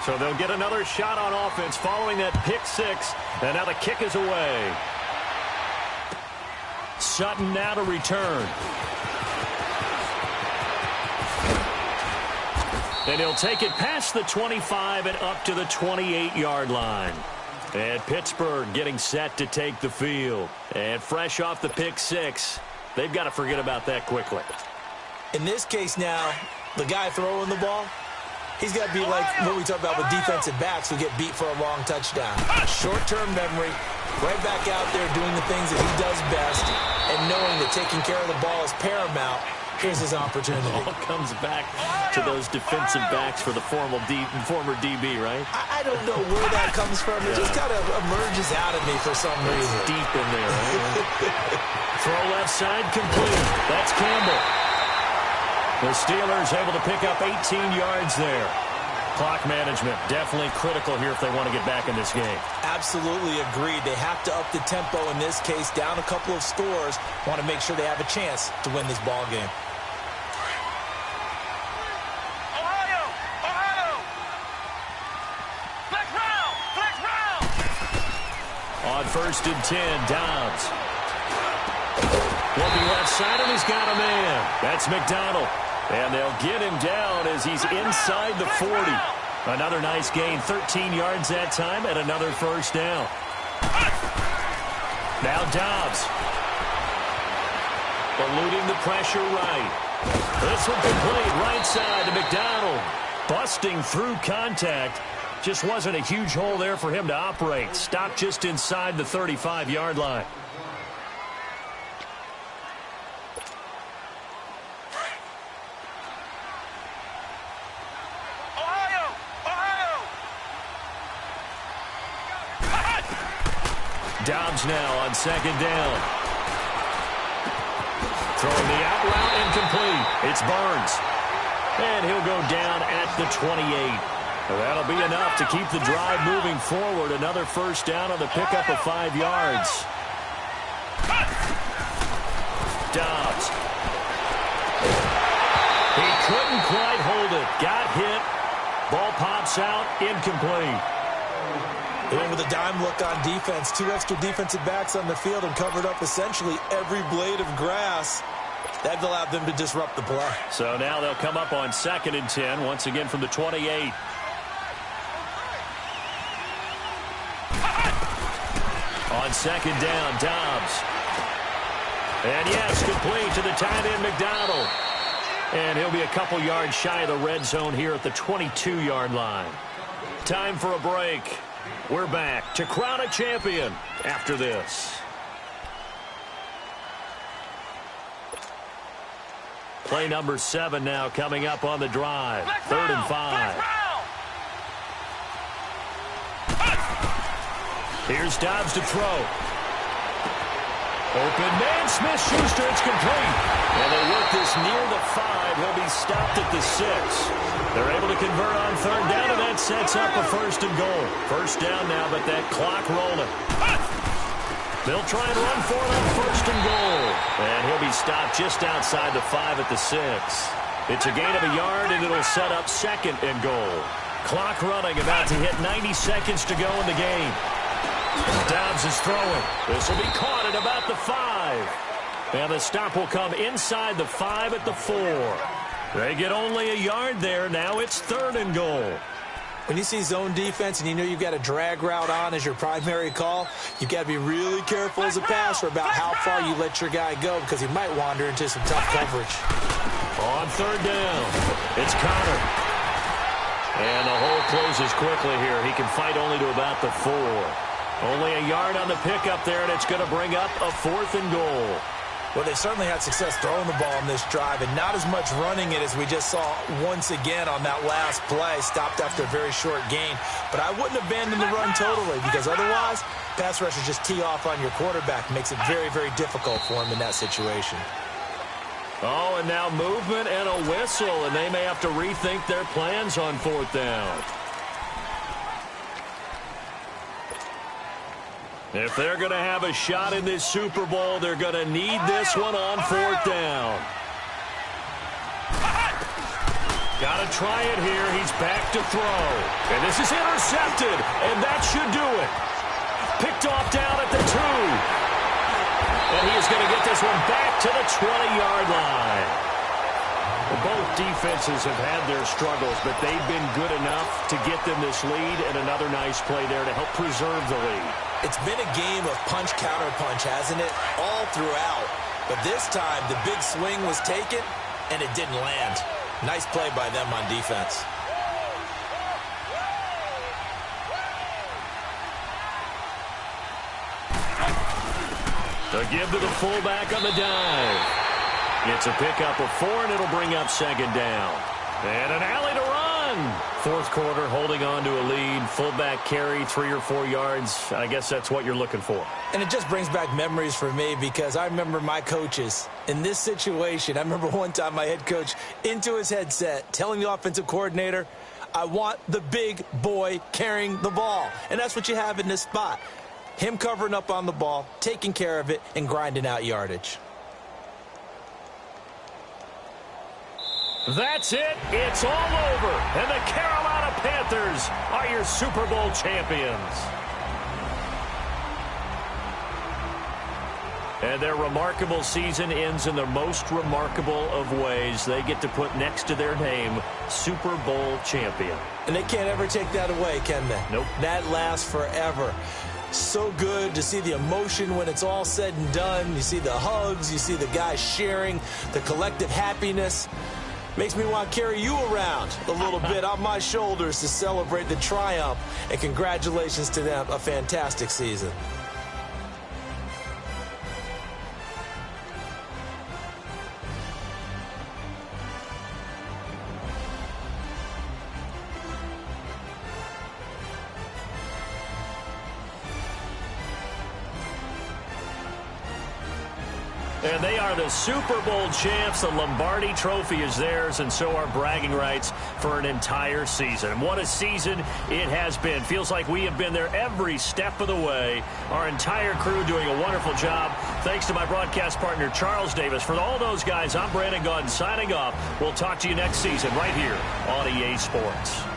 So they'll get another shot on offense following that pick six. And now the kick is away. Sutton now to return. And he'll take it past the 25 and up to the 28-yard line. And Pittsburgh getting set to take the field. And fresh off the pick six, they've got to forget about that quickly. In this case now, the guy throwing the ball, he's got to be like what we talk about with defensive backs who get beat for a long touchdown. Short-term memory, right back out there doing the things that he does best, and knowing that taking care of the ball is paramount. Here's his opportunity. It all comes back to those defensive backs for the former DB, right? I don't know where that comes from. It just kind of emerges out of me for some reason. It's deep in there, right? Throw left side complete. That's Campbell. The Steelers able to pick up 18 yards there. Clock management definitely critical here if they want to get back in this game. Absolutely agreed. They have to up the tempo in this case, down a couple of scores. Want to make sure they have a chance to win this ball game. Ohio! Flex round! On 1st and 10, Dobbs. Looking left side, and he's got a man. That's McDonald. And they'll get him down as he's inside the 40. Another nice gain, 13 yards that time, and another first down. Now Dobbs. Eluding the pressure right. This one complete, right side to McDonald. Busting through contact. Just wasn't a huge hole there for him to operate. Stopped just inside the 35-yard line. Dobbs now on 2nd down. Throwing the out route incomplete. It's Burns. And he'll go down at the 28. That'll be enough to keep the drive moving forward. Another first down on the pickup of 5 yards. Dobbs. He couldn't quite hold it. Got hit. Ball pops out. Incomplete. They went with a dime look on defense. 2 extra defensive backs on the field and covered up essentially every blade of grass. That allowed them to disrupt the play. So now they'll come up on 2nd and 10, once again from the 28. On 2nd down, Dobbs. And yes, complete to the tight end, McDonald. And he'll be a couple yards shy of the red zone here at the 22-yard line. Time for a break. We're back to crown a champion after this. Play number 7 now coming up on the drive. 3rd and 5. Here's Dobbs to throw. Open man, Smith-Schuster, it's complete. And they work this near the 5. He'll be stopped at the 6. They're able to convert on 3rd down, and that sets up a 1st and goal. First down now, but that clock rolling. They'll try and run for it on 1st and goal. And he'll be stopped just outside the 5 at the 6. It's a gain of a yard, and it'll set up 2nd and goal. Clock running, about to hit 90 seconds to go in the game. Dobbs is throwing. This will be caught at about the 5. And the stop will come inside the 5 at the 4. They get only a yard there. Now it's 3rd and goal. When you see zone defense and you know you've got a drag route on as your primary call, you've got to be really careful as a passer about how far you let your guy go because he might wander into some tough coverage. On 3rd down, it's Connor. And the hole closes quickly here. He can fight only to about the 4. Only a yard on the pickup there, and it's going to bring up a 4th and goal. Well, they certainly had success throwing the ball in this drive and not as much running it as we just saw once again on that last play. Stopped after a very short gain. But I wouldn't abandon the run totally because otherwise, pass rushers just tee off on your quarterback. Makes it very, very difficult for him in that situation. Oh, and now movement and a whistle, and they may have to rethink their plans on 4th down. If they're going to have a shot in this Super Bowl, they're going to need this one on 4th down. Got to try it here. He's back to throw. And this is intercepted, and that should do it. Picked off down at the 2. And he is going to get this one back to the 20-yard line. Both defenses have had their struggles, but they've been good enough to get them this lead, and another nice play there to help preserve the lead. It's been a game of punch-counter-punch, hasn't it? All throughout. But this time, the big swing was taken, and it didn't land. Nice play by them on defense. To give to the fullback on the dive. It's a pickup of 4, and it'll bring up 2nd down. And an alley to run. 4th quarter, holding on to a lead. Fullback carry, 3 or 4 yards. I guess that's what you're looking for. And it just brings back memories for me because I remember my coaches in this situation. I remember one time my head coach into his headset telling the offensive coordinator, I want the big boy carrying the ball. And that's what you have in this spot. Him covering up on the ball, taking care of it, and grinding out yardage. That's it. It's all over. And the Carolina Panthers are your Super Bowl champions. And their remarkable season ends in the most remarkable of ways. They get to put next to their name, Super Bowl champion. And they can't ever take that away, can they? Nope. That lasts forever. So good to see the emotion when it's all said and done. You see the hugs. You see the guys sharing, the collective happiness. Makes me want to carry you around a little bit on my shoulders to celebrate the triumph. And congratulations to them. A fantastic season. And they are the Super Bowl champs. The Lombardi Trophy is theirs, and so are bragging rights for an entire season. And what a season it has been. Feels like we have been there every step of the way. Our entire crew doing a wonderful job. Thanks to my broadcast partner, Charles Davis. For all those guys, I'm Brandon Gaudin signing off. We'll talk to you next season right here on EA Sports.